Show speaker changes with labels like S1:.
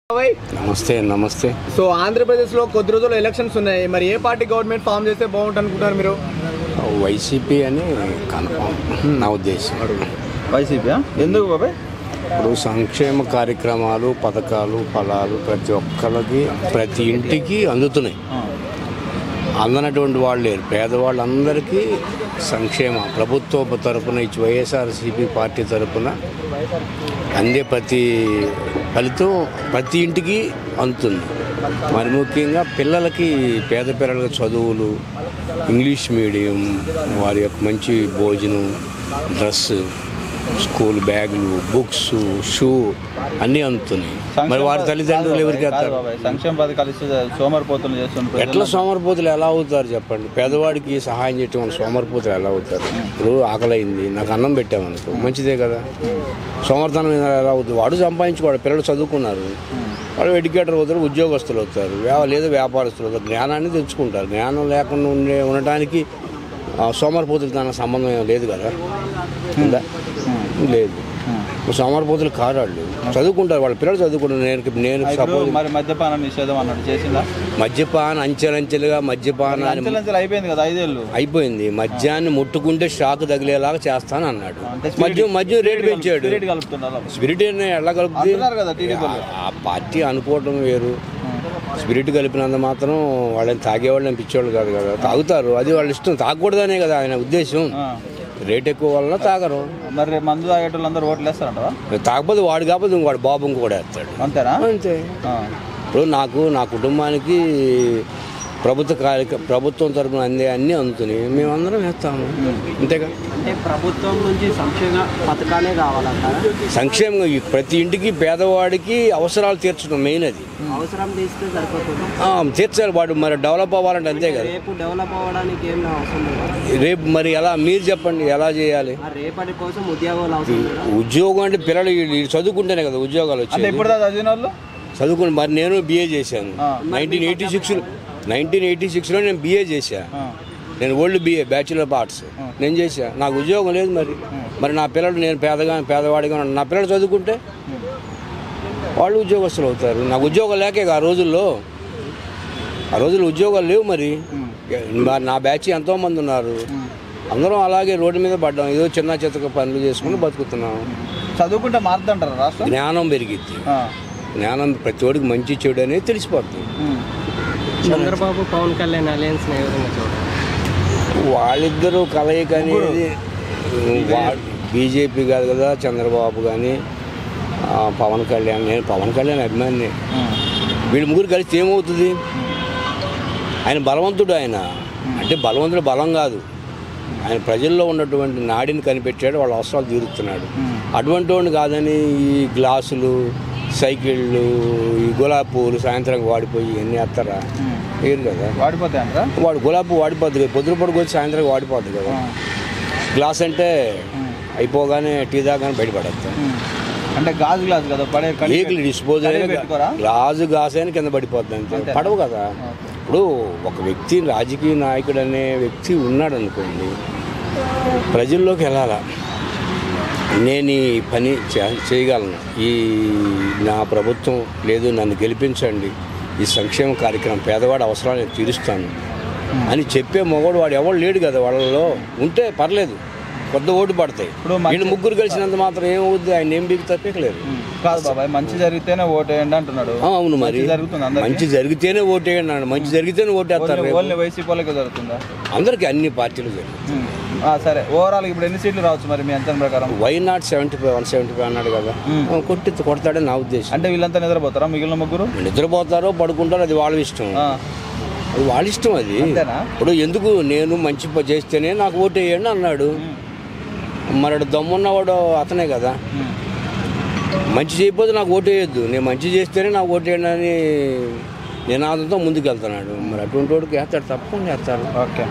S1: నమస్తే నమస్తే.
S2: సో ఆంధ్రప్రదేశ్లో కొద్ది రోజులు ఎలక్షన్స్ ఉన్నాయి. మరి ఏ పార్టీ గవర్నమెంట్ ఫామ్ చేస్తే బాగుంటుంది అనుకుంటారు మీరు?
S1: వైసీపీ అని కన్ఫామ్ నా ఉద్దేశం.
S3: వైసీపీ ఎందుకు బాబాయ్?
S1: ఇప్పుడు సంక్షేమ కార్యక్రమాలు, పథకాలు, ఫలాలు ప్రతి ఒక్కరికి ప్రతి ఇంటికి అందుతున్నాయి. అందనటువంటి వాళ్ళు లేరు. పేదవాళ్ళందరికీ సంక్షేమ ప్రభుత్వ తరపున ఇచ్చి వైఎస్ఆర్సీపీ పార్టీ తరపున అందే ప్రతి ఫలితం ప్రతి ఇంటికి అందుతుంది. మరి ముఖ్యంగా పిల్లలకి, పేద పిల్లలకి చదువులు, ఇంగ్లీష్ మీడియం, వారి యొక్క మంచి భోజనం, డ్రెస్సు, స్కూల్ బ్యాగులు, బుక్స్, షూ అన్నీ అందుతున్నాయి. మరి వారి తల్లిదండ్రులు ఎవరికి వేస్తారు?
S3: సంక్షేమ పథకాలు సోమరిపోతులు చేస్తున్నారు.
S1: ఎట్లా సోమరిపోతులు ఎలా అవుతారు చెప్పండి? పేదవాడికి సహాయం చేయటం వల్ల సోమరిపోతులు ఎలా అవుతారు? ఇప్పుడు ఆకలైంది, నాకు అన్నం పెట్టామనుకో మంచిదే కదా. సోమర్థనం ఎలా అవుతుంది? వాడు సంపాదించుకోవాలి, పిల్లలు చదువుకున్నారు, వాళ్ళు ఎడ్యుకేటర్ అవుతారు, ఉద్యోగస్తులు అవుతారు, లేదా వ్యాపారస్తులు అవుతారు, జ్ఞానాన్ని తెచ్చుకుంటారు. జ్ఞానం లేకుండా ఉండటానికి సోమరిపోతులకి దానికి సంబంధం లేదు కదా. లేదు, సోమరిపోతులు కారాళ్ళు చదువుకుంటారు, వాళ్ళ పిల్లలు చదువుకుంటారు. నేను సపోజ్
S3: మరి మద్యపానం నిషేధం అన్నట్టు చేసిందా?
S1: మద్యపానం అంచెలంచెలుగా మద్యపానాన్ని
S3: అయిపోయింది కదా, 5 ఏళ్ళు అయిపోయింది.
S1: మద్యాన్ని ముట్టుకుంటే షాక్ తగిలేలాగా చేస్తాను అన్నాడు. మద్యం రేటు పెంచాడు. స్పిరిట్ ఎలా కలుపుతుంది? ఆ పార్టీ అనుకోవటం వేరు. స్పిరిట్ కలిపినంత మాత్రం వాళ్ళని తాగేవాళ్ళని పిచ్చేవాళ్ళు కాదు కదా. తాగుతారు, అది వాళ్ళ ఇష్టం. తాగకూడదనే కదా ఆయన ఉద్దేశం. రేట్ ఎక్కువ వల్ల తాగరు.
S3: మరి మందు తాగేటోళ్ళందరూ ఓట్లు వేస్తారంట.
S1: తాగకపోతే వాడు కాకపోతే వాడు బాబు కూడా వేస్తాడు.
S3: అంతేనా?
S1: అంతే. ఇప్పుడు నా కుటుంబానికి ప్రభుత్వం తరపున అన్నీ అందుతున్నాయి, మేమందరం వేస్తాము. అంతేగా.
S4: అంటే ప్రభుత్వం నుంచి సంక్షేమ పథకాలే కావాలంటారా?
S1: సంక్షేమం ప్రతి ఇంటికి పేదవాడికి అవసరాలు తీర్చడం మెయిన్. అది
S4: అవసరం తీస్తే సరిపోతుంది.
S1: తీర్చాలి వాడు. మరి డెవలప్ అవ్వాలంటే అంతే కదా.
S4: రేపు డెవలప్ అవ్వడానికి ఏం అవసరం లేదు.
S1: రేపు మరి ఎలా మీరు చెప్పండి, ఎలా చేయాలి?
S4: రేపటి కోసం ఉద్యోగాలు అవసరం.
S1: ఉద్యోగం అంటే పిల్లలు చదువుకుంటేనే కదా ఉద్యోగాలు వచ్చాయి. చదువుకుని మరి నేను BA చేశాను 1986లో నేను BA చేశా. నేను old BA bachelor of arts నేను చేశా. నాకు ఉద్యోగం లేదు. మరి నా పిల్లలు, నేను పేదవాడిగా నా పిల్లలు చదువుకుంటే వాళ్ళు ఉద్యోగస్తులు అవుతారు. నాకు ఉద్యోగం లేకే ఆ రోజుల్లో ఉద్యోగాలు లేవు. మరి నా బ్యాచ్ ఎంతోమంది ఉన్నారు. అందరం అలాగే రోడ్డు మీద పడ్డాం, ఏదో చిన్న చితక పనులు చేసుకుని బతుకుతున్నాం.
S3: చదువుకుంటే మారుతుంటారు రాష్ట్రం.
S1: జ్ఞానం పెరిగిద్ది. జ్ఞానం ప్రతి ఒడికి మంచి చెడు అనేది తెలిసిపోతుంది.
S4: చంద్రబాబు పవన్ కళ్యాణ్ అలయన్స్
S1: వాళ్ళిద్దరూ కలయిక అనేది బీజేపీ కాదు కదా. చంద్రబాబు కానీ పవన్ కళ్యాణ్, నేను పవన్ కళ్యాణ్ అభిమాని. వీళ్ళు ముగ్గురు కలిసి ఏమవుతుంది? ఆయన బలవంతుడు. ఆయన అంటే బలవంతుడు బలం కాదు, ఆయన ప్రజల్లో ఉన్నటువంటి నాడిని కనిపెట్టాడు, వాళ్ళ అవసరాలు తీరుతున్నాడు. అటువంటి వాడిని కాదని ఈ గ్లాసులు, సైకిళ్ళు, ఈ గులాబీ పువ్వులు సాయంత్రం వాడిపోయి ఎన్ని వేస్తారా? వేరు కదా.
S3: వాడిపోతాయంటారా?
S1: వాడు గులాబీ వాడిపోద్ది కదా, పొద్దున పడుకు వచ్చి సాయంత్రం వాడిపోద్ది కదా. గ్లాస్ అంటే అయిపోగానే టీ దాగానే బయటపడేస్తాం.
S3: అంటే గాజు గ్లాస్ కదా,
S1: డిస్పోజల్ గ్లాస్ అయినా కింద పడిపోద్ది అంతే, పడవు కదా. ఇప్పుడు ఒక వ్యక్తి, రాజకీయ నాయకుడు అనే వ్యక్తి ఉన్నాడు అనుకోండి, ప్రజల్లోకి వెళ్ళాలా, నేను ఈ పని చేయగలను, నా ప్రభుత్వం లేదు నన్ను గెలిపించండి, ఈ సంక్షేమ కార్యక్రమం పేదవాడి అవసరాలు నేను తీరుస్తాను అని చెప్పే మొగోడు వాడు ఎవడు లేడు కదా. వాళ్ళలో ఉంటే పర్లేదు, కొద్ది ఓటు పడతాయి. ఇప్పుడు వీళ్ళు ముగ్గురు కలిసినంత మాత్రం ఏమవుద్ది? ఆయన ఏం బీకి తప్పలేదు
S3: కాదు బాబాయ్. మంచి జరిగితేనే ఓటేయండి అంటున్నాడు.
S1: అవును, మరి మంచి జరిగితేనే ఓటేయండి అన్నాడు. మంచి జరిగితేనే ఓటేస్తారు.
S3: వైసీపీ వాళ్ళకి జరుగుతుందా?
S1: అందరికి అన్ని పార్టీలు జరుగుతుంది.
S3: సరే, ఓవరాల్ ఇప్పుడు ఎన్ని సీట్లు రావచ్చు మరి మీ అంచనా ప్రకారం?
S1: వై నాట్ 175 అన్నాడు కదా. కొడతాడని నా ఉద్దేశం.
S3: అంటే వీళ్ళంతా నిద్రపోతారా? మిగిలిన ముగ్గురు
S1: నిద్రపోతారో పడుకుంటారో అది వాళ్ళ ఇష్టం. అది వాళ్ళ ఇష్టం. అది ఇప్పుడు ఎందుకు నేను మంచి చేస్తేనే నాకు ఓటు వేయండి అన్నాడు. మరి దమ్మున్నవాడు అతనే కదా. మంచి చేయకపోతే నాకు ఓటు వేయొద్దు, నేను మంచి చేస్తేనే నాకు ఓటు వేయండి అని నినాదంతో ముందుకు వెళ్తున్నాడు. మరి అటువంటి వాడికి వేస్తాడు, తప్పకుండా వేస్తాడు.
S3: ఓకే.